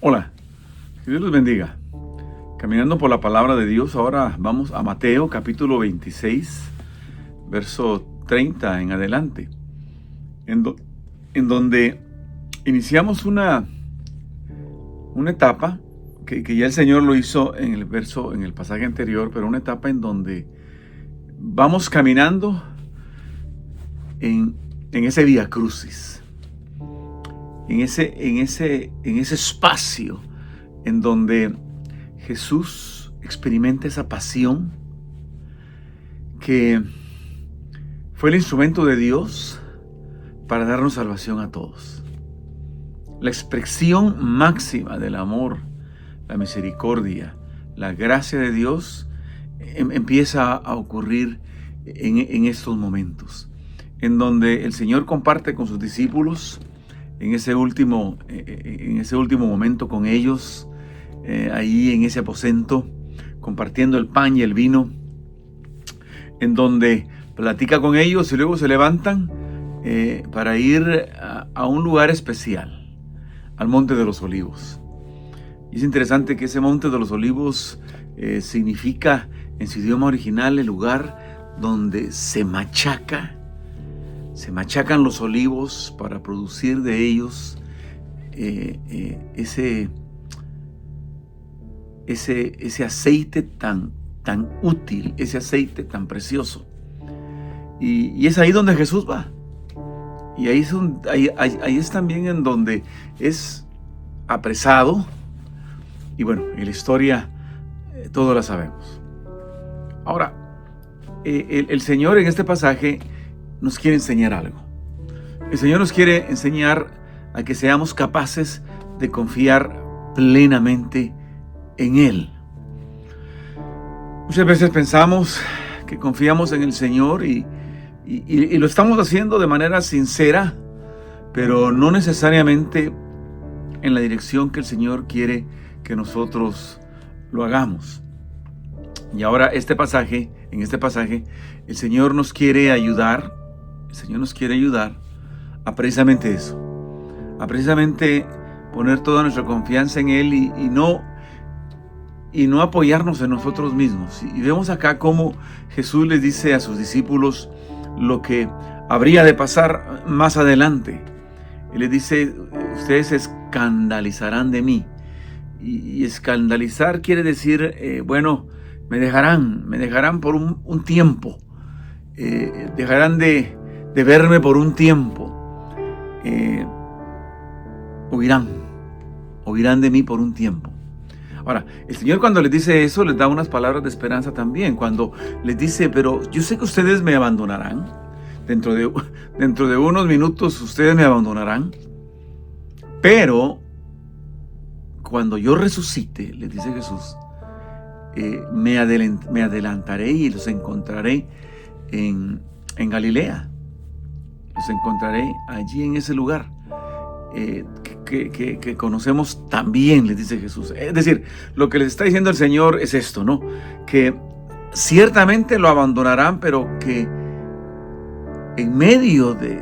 Hola, que Dios los bendiga. Caminando por la palabra de Dios, ahora vamos a Mateo capítulo 26, verso 30 en adelante, en donde iniciamos una etapa que ya el Señor lo hizo en el pasaje anterior, pero una etapa en donde vamos caminando en ese vía crucis, en ese espacio en donde Jesús experimenta esa pasión que fue el instrumento de Dios para darnos salvación a todos. La expresión máxima del amor, la misericordia, la gracia de Dios empieza a ocurrir en estos momentos, en donde el Señor comparte con sus discípulos en ese último momento con ellos, ahí en ese aposento, compartiendo el pan y el vino, en donde platica con ellos y luego se levantan para ir a un lugar especial, al Monte de los Olivos. Y es interesante que ese Monte de los Olivos significa en su idioma original el lugar donde se machacan los olivos para producir de ellos ese aceite tan útil, ese aceite tan precioso. Y es ahí donde Jesús va. Y ahí es también en donde es apresado. Y bueno, en la historia todos la sabemos. Ahora, el Señor en este pasaje nos quiere enseñar algo. El Señor nos quiere enseñar a que seamos capaces de confiar plenamente en Él. Muchas veces pensamos que confiamos en el Señor y lo estamos haciendo de manera sincera, pero no necesariamente en la dirección que el Señor quiere que nosotros lo hagamos. Y ahora en este pasaje, el Señor nos quiere ayudar. El Señor nos quiere ayudar a precisamente eso, a precisamente poner toda nuestra confianza en Él y no apoyarnos en nosotros mismos. Y vemos acá cómo Jesús les dice a sus discípulos lo que habría de pasar más adelante. Él les dice: ustedes se escandalizarán de mí. Y escandalizar quiere decir, me dejarán por un tiempo. Dejarán de verme por un tiempo. Oirán de mí por un tiempo. Ahora, el Señor cuando les dice eso, les da unas palabras de esperanza también. Cuando les dice: pero yo sé que ustedes me abandonarán. Dentro de unos minutos ustedes me abandonarán. Pero cuando yo resucite, les dice Jesús, me adelantaré y los encontraré en Galilea. Los encontraré allí en ese lugar que conocemos también, les dice Jesús. Es decir, lo que les está diciendo el Señor es esto, ¿no? Que ciertamente lo abandonarán, pero que en medio de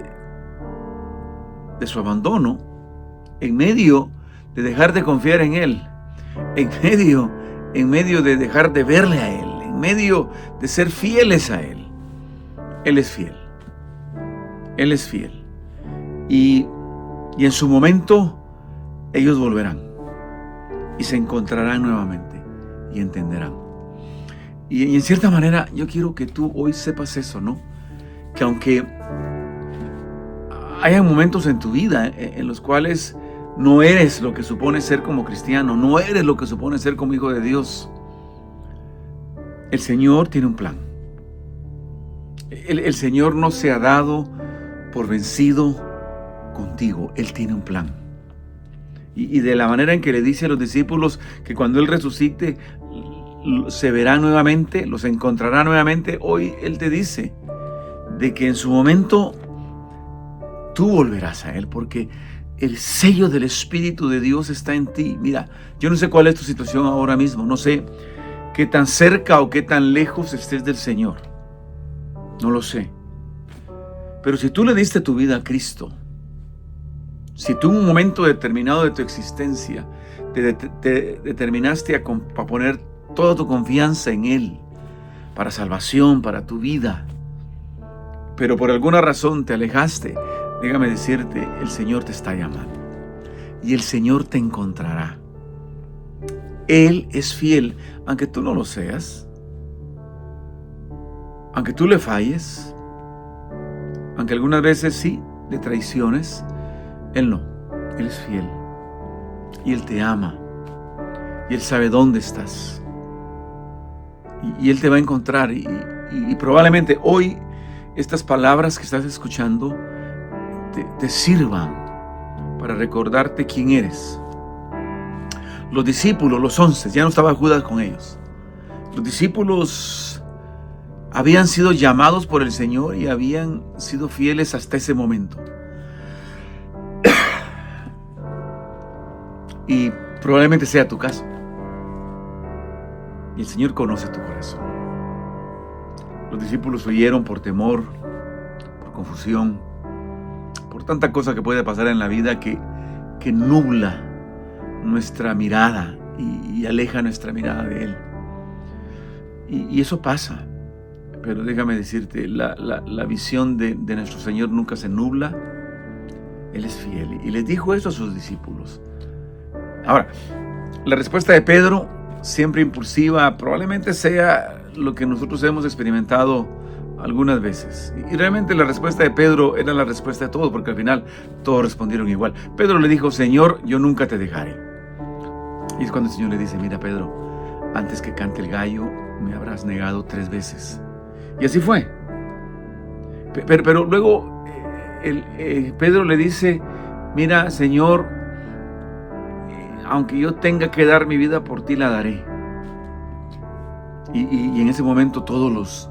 su abandono, en medio de dejar de confiar en Él, en medio de dejar de verle a Él, en medio de ser fieles a Él, Él es fiel. Él es fiel. Y en su momento ellos volverán y se encontrarán nuevamente y entenderán. Y en cierta manera yo quiero que tú hoy sepas eso, ¿no? Que aunque haya momentos en tu vida en los cuales no eres lo que supone ser como cristiano, no eres lo que supone ser como hijo de Dios, el Señor tiene un plan. El Señor no se ha dado por vencido contigo. Él tiene un plan. Y de la manera en que le dice a los discípulos que cuando Él resucite se verán nuevamente, los encontrará nuevamente, hoy Él te dice de que en su momento tú volverás a Él, porque el sello del Espíritu de Dios está en ti. Mira, yo no sé cuál es tu situación ahora mismo, no sé qué tan cerca o qué tan lejos estés del Señor, no lo sé. Pero si tú le diste tu vida a Cristo, Si tú en un momento determinado de tu existencia te determinaste a poner toda tu confianza en Él, para salvación, para tu vida, pero por alguna razón te alejaste, déjame decirte, el Señor te está llamando y el Señor te encontrará. Él es fiel, aunque tú no lo seas, aunque tú le falles, aunque algunas veces sí le traiciones, Él no, Él es fiel y Él te ama y Él sabe dónde estás y Él te va a encontrar y probablemente hoy estas palabras que estás escuchando te sirvan para recordarte quién eres. Los discípulos, los 11, ya no estaba Judas con ellos. Los discípulos habían sido llamados por el Señor y habían sido fieles hasta ese momento. Y probablemente sea tu caso. Y el Señor conoce tu corazón. Los discípulos huyeron por temor, por confusión, por tanta cosa que puede pasar en la vida que nubla nuestra mirada y aleja nuestra mirada de Él. Y eso pasa. Pero déjame decirte, la visión de nuestro Señor nunca se nubla. Él es fiel. Y les dijo eso a sus discípulos. Ahora, la respuesta de Pedro, siempre impulsiva, probablemente sea lo que nosotros hemos experimentado algunas veces. Y realmente la respuesta de Pedro era la respuesta de todos, porque al final todos respondieron igual. Pedro le dijo, Señor, yo nunca te dejaré. Y es cuando el Señor le dice, mira Pedro, antes que cante el gallo, me habrás negado 3 veces. Y así fue. Pero luego Pedro le dice, mira Señor, aunque yo tenga que dar mi vida por ti, la daré. Y en ese momento todos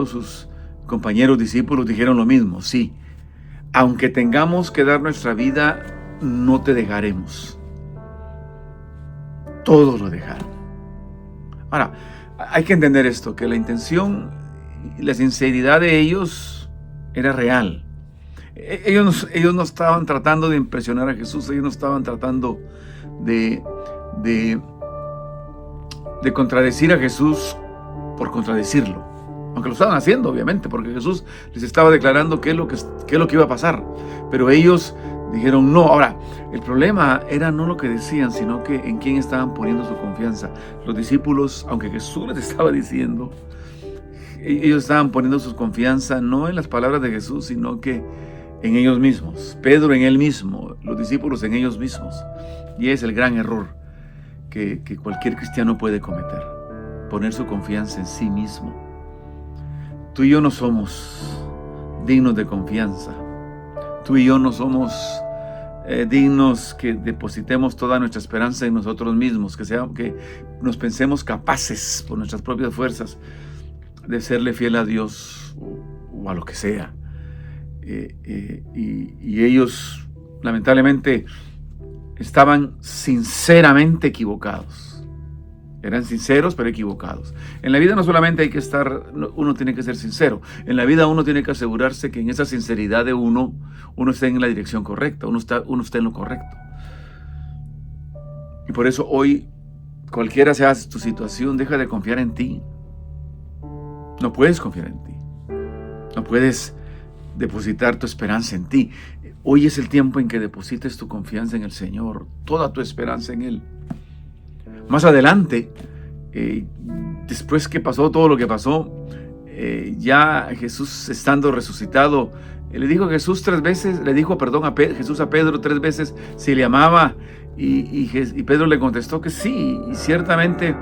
sus compañeros discípulos dijeron lo mismo, sí, aunque tengamos que dar nuestra vida, no te dejaremos. Todos lo dejaron. Ahora, hay que entender esto, que la intención y la sinceridad de ellos era real. Ellos no estaban tratando de impresionar a Jesús, ellos no estaban tratando de contradecir a Jesús por contradecirlo. Aunque lo estaban haciendo, obviamente, porque Jesús les estaba declarando qué es lo que iba a pasar. Pero ellos dijeron no. Ahora, el problema era no lo que decían, sino que en quién estaban poniendo su confianza. Los discípulos, aunque Jesús les estaba diciendo, ellos estaban poniendo su confianza no en las palabras de Jesús, sino que en ellos mismos. Pedro en él mismo, los discípulos en ellos mismos. Y es el gran error que cualquier cristiano puede cometer, poner su confianza en sí mismo. Tú y yo no somos dignos de confianza. Tú y yo no somos dignos que depositemos toda nuestra esperanza en nosotros mismos, que nos pensemos capaces por nuestras propias fuerzas de serle fiel a Dios o a lo que sea. Y ellos, lamentablemente, estaban sinceramente equivocados. Eran sinceros, pero equivocados. En la vida no solamente hay que uno tiene que ser sincero. En la vida uno tiene que asegurarse que en esa sinceridad de uno esté en la dirección correcta, uno está en lo correcto. Y por eso hoy, cualquiera sea tu situación, deja de confiar en ti. No puedes confiar en ti. No puedes depositar tu esperanza en ti. Hoy es el tiempo en que deposites tu confianza en el Señor, toda tu esperanza en Él. Más adelante, después que pasó todo lo que pasó, ya Jesús estando resucitado, le dijo a Jesús 3 veces, Jesús a Pedro 3 veces si le amaba, y Pedro le contestó que sí, y ciertamente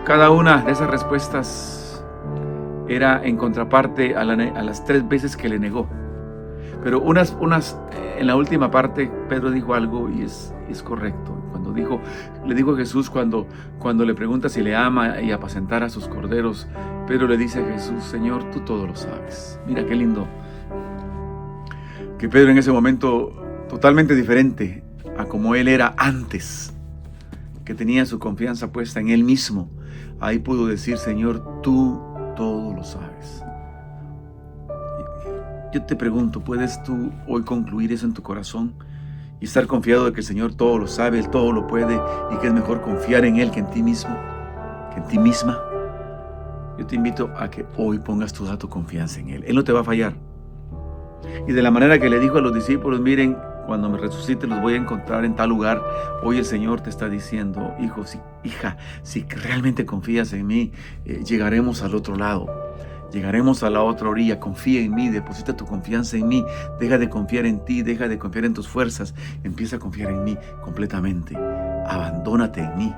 cada una de esas respuestas era en contraparte a las 3 veces que le negó. Pero en la última parte, Pedro dijo algo y es correcto. Le dijo a Jesús cuando le pregunta si le ama y apacentar a sus corderos, Pedro le dice a Jesús, Señor, tú todo lo sabes. Mira qué lindo. Que Pedro en ese momento, totalmente diferente a como él era antes, que tenía su confianza puesta en él mismo, ahí pudo decir, Señor, tú todo lo sabes. Yo te pregunto, ¿puedes tú hoy concluir eso en tu corazón? y estar confiado de que el Señor todo lo sabe, Él todo lo puede y que es mejor confiar en Él que en ti mismo, que en ti misma. Yo te invito a que hoy pongas toda tu confianza en Él. Él no te va a fallar. Y de la manera que le dijo a los discípulos, miren, cuando me resucite los voy a encontrar en tal lugar. Hoy el Señor te está diciendo, hijo, hija, si realmente confías en mí, llegaremos al otro lado. Llegaremos a la otra orilla. Confía en mí, deposita tu confianza en mí. Deja de confiar en ti, deja de confiar en tus fuerzas. Empieza a confiar en mí completamente. Abandónate en mí.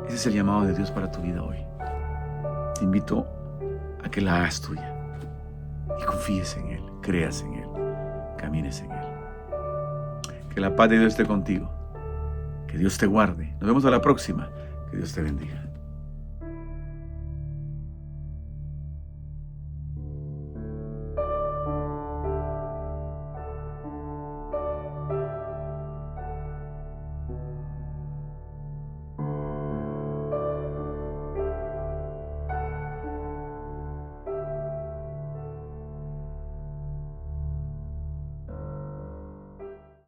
Ese es el llamado de Dios para tu vida hoy. Te invito a que la hagas tuya y confíes en Él, creas en Él, camines en Él. Que la paz de Dios esté contigo. Que Dios te guarde. Nos vemos a la próxima. Que Dios te bendiga.